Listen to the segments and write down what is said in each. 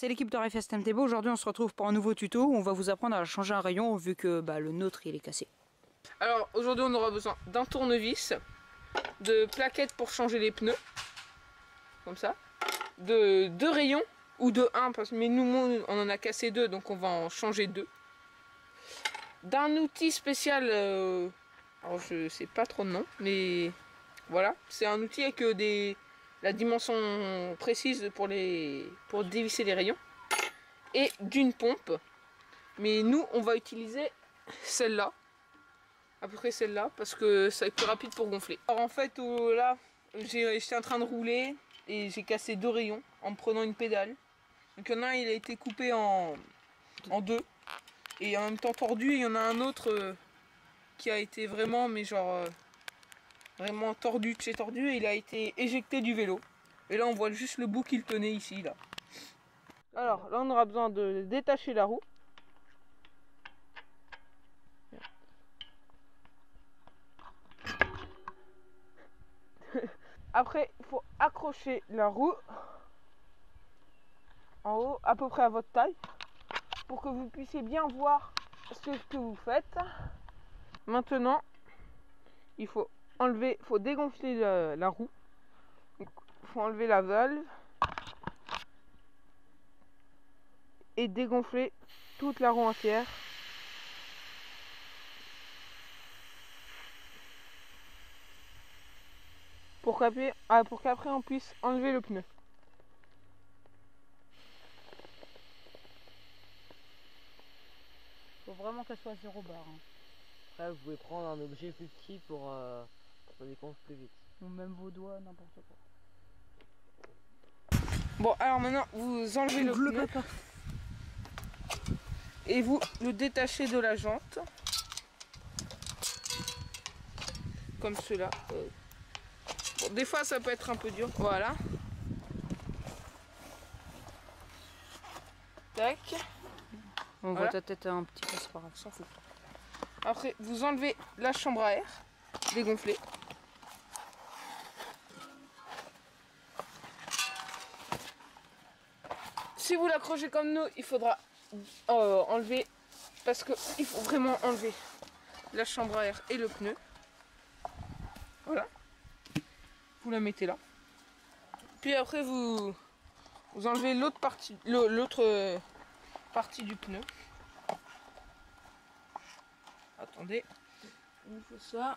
c'est l'équipe de Rayfast MTB. Aujourd'hui on se retrouve pour un nouveau tuto où on va vous apprendre à changer un rayon vu que le nôtre il est cassé. Alors aujourd'hui on aura besoin d'un tournevis, de plaquettes pour changer les pneus, comme ça, de deux rayons, ou de un, mais nous on en a cassé deux donc on va en changer deux. D'un outil spécial, alors je sais pas trop le nom, mais voilà, c'est un outil avec la dimension précise pour dévisser les rayons. Et d'une pompe, mais nous on va utiliser celle-là, à peu près celle-là, parce que ça va être plus rapide pour gonfler. Alors en fait là j'étais en train de rouler et j'ai cassé deux rayons en prenant une pédale. Donc il y en a un, il a été coupé en deux et en même temps tordu, et il y en a un autre qui a été vraiment, mais genre vraiment tordu de chez tordu, et il a été éjecté du vélo. Et là on voit juste le bout qu'il tenait ici là. Alors là on aura besoin de détacher la roue. Après il faut accrocher la roue en haut, à peu près à votre taille, pour que vous puissiez bien voir ce que vous faites. Maintenant il faut dégonfler la roue. Il faut enlever la valve et dégonfler toute la roue entière. Pour qu'après on puisse enlever le pneu. Faut vraiment qu'elle soit à 0 bar. Hein. Après vous pouvez prendre un objet plus petit pour que ça dégonfle plus vite. Ou même vos doigts, n'importe quoi. Bon alors maintenant vous enlevez le pneu et vous le détachez de la jante. Comme cela. Bon, des fois ça peut être un peu dur. Voilà. Tac. On Voilà. voit ta tête un petit peu, c'est pas grave. S'en fout. Après vous enlevez la chambre à air dégonflée. Si vous l'accrochez comme nous, il faudra enlever, parce que il faut vraiment enlever la chambre à air et le pneu. Voilà. Vous la mettez là. Puis après vous enlevez l'autre partie du pneu. Attendez, il faut ça.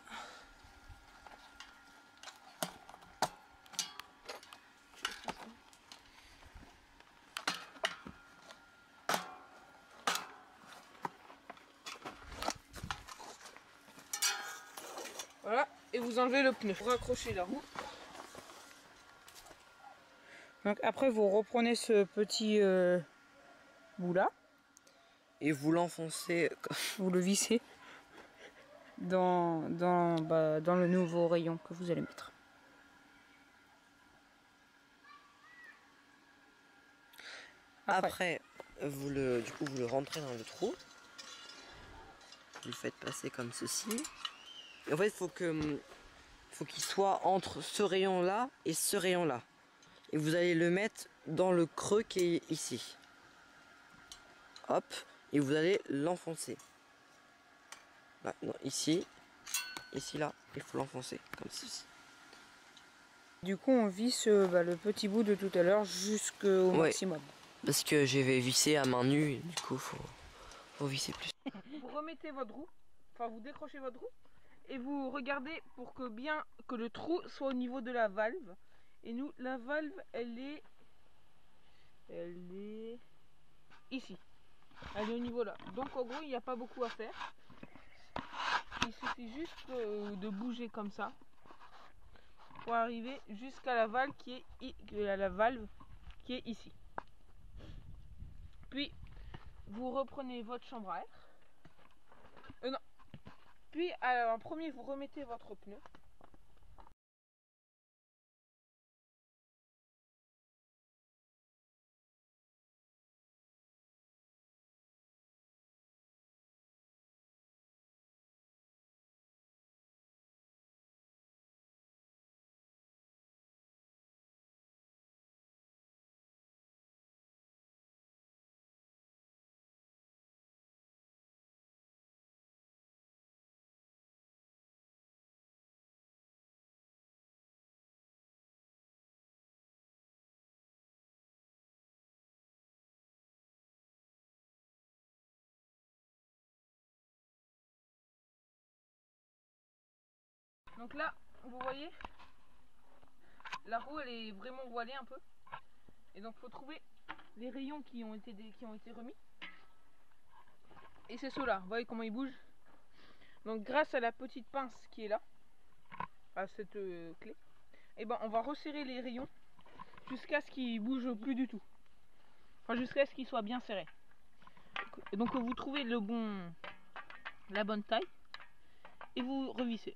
Voilà, et vous enlevez le pneu. Vous raccrochez la roue. Donc après vous reprenez ce petit bout là. Et vous l'enfoncez. Vous le vissez dans le nouveau rayon que vous allez mettre. Après vous le rentrez dans le trou. Vous le faites passer comme ceci. Et en fait faut qu'il soit entre ce rayon là et ce rayon là. Et vous allez le mettre dans le creux qui est ici. Hop. Et vous allez l'enfoncer. Maintenant ici là, il faut l'enfoncer comme ceci. Du coup on visse le petit bout de tout à l'heure jusqu'au maximum. Parce que je vais visser à main nue, et du coup faut visser plus. Vous remettez votre roue, enfin vous décrochez votre roue et vous regardez pour que le trou soit au niveau de la valve. Et nous, la valve elle est ici. Elle est au niveau là. Donc en gros il n'y a pas beaucoup à faire. Il suffit juste de bouger comme ça pour arriver jusqu'à la valve qui est ici. Puis vous reprenez votre chambre à air. Non. Puis en premier vous remettez votre pneu. Donc là, vous voyez, la roue elle est vraiment voilée un peu. Et donc faut trouver les rayons qui ont été remis. Et c'est ceux-là, vous voyez comment ils bougent. Donc grâce à la petite pince qui est là, à cette clé, et ben on va resserrer les rayons jusqu'à ce qu'ils bougent plus du tout. Enfin jusqu'à ce qu'ils soient bien serrés. Et donc vous trouvez la bonne taille et vous revissez.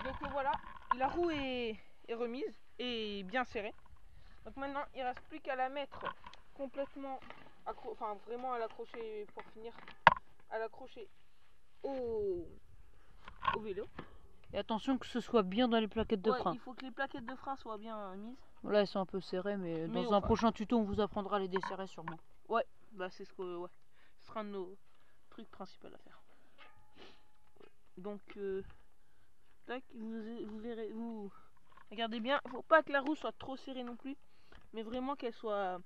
Donc voilà, la roue est remise et bien serrée. Donc maintenant il ne reste plus qu'à la mettre complètement, enfin vraiment à l'accrocher pour finir, à l'accrocher au vélo. Et attention que ce soit bien dans les plaquettes de frein. Il faut que les plaquettes de frein soient bien mises. Là elles sont un peu serrées, mais dans un prochain tuto on vous apprendra à les desserrer sûrement. Ouais, bah c'est ce sera un de nos trucs principaux à faire. Donc tac, vous verrez, vous regardez bien, faut pas que la roue soit trop serrée non plus, mais vraiment qu'elle soit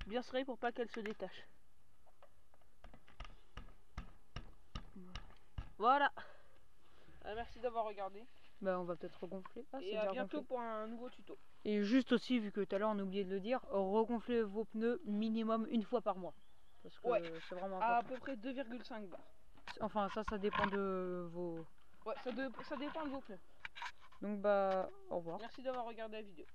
bien serrée pour pas qu'elle se détache. Voilà. Merci d'avoir regardé. Bah on va peut-être regonfler. Et à bientôt pour un nouveau tuto. Et juste aussi, vu que tout à l'heure on a oublié de le dire, regonflez vos pneus minimum une fois par mois. Parce que c'est vraiment important. À peu près 2,5 bars. Enfin ça dépend de vos... Ouais, ça dépend de vos pneus. Donc bah au revoir. Merci d'avoir regardé la vidéo.